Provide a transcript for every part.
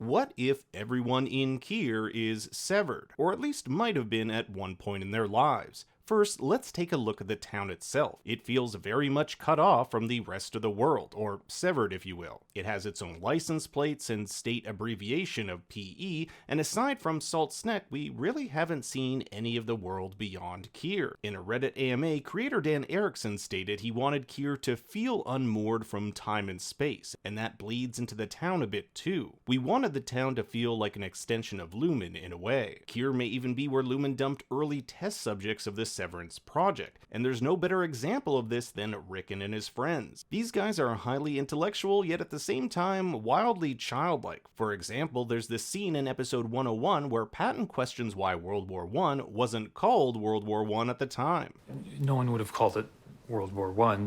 what if everyone in Kier is severed, or at least might have been at one point in their lives? First, let's take a look at the town itself. It feels very much cut off from the rest of the world, or severed if you will. It has its own license plates and state abbreviation of PE, and aside from Salt's Neck, we really haven't seen any of the world beyond Kier. In a Reddit AMA, creator Dan Erickson stated he wanted Kier to feel unmoored from time and space, and that bleeds into the town a bit too. We wanted the town to feel like an extension of Lumen in a way. Kier may even be where Lumen dumped early test subjects of this Severance project, and there's no better example of this than Rickon and his friends. These guys are highly intellectual, yet at the same time wildly childlike. For example, there's this scene in episode 101 where Patton questions why World War I wasn't called World War I at the time. No one would have called it World War I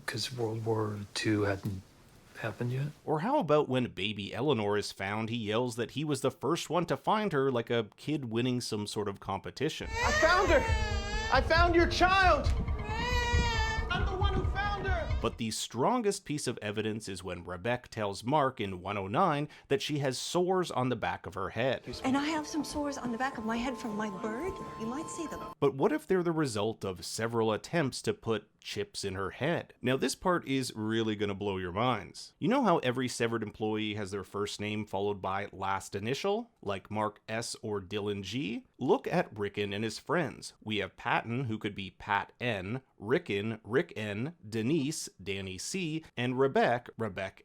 because World War II hadn't happened yet. Or how about when baby Eleanor is found, he yells that he was the first one to find her, like a kid winning some sort of competition. I found her! I found your child! I'm the one who found her! But the strongest piece of evidence is when Rebecca tells Mark in 109 that she has sores on the back of her head. And I have some sores on the back of my head from my bird. You might see them. But what if they're the result of several attempts to put chips in her head? Now this part is really gonna blow your minds. You know how every severed employee has their first name followed by last initial, like Mark S or Dylan G? Look at Rickon and his friends. We have Patton, who could be Pat N, Rickon, Rick N, Denise, Danny C, and Rebecca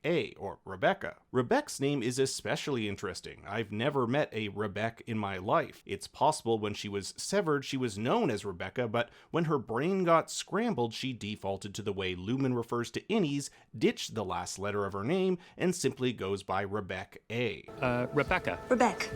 A, or Rebecca. Rebecca's name is especially interesting. I've never met a Rebecca in my life. It's possible when she was severed she was known as Rebecca, but when her brain got scrambled she defaulted to the way Lumen refers to innies, ditched the last letter of her name, and simply goes by Rebecca A. Rebecca. Rebecca.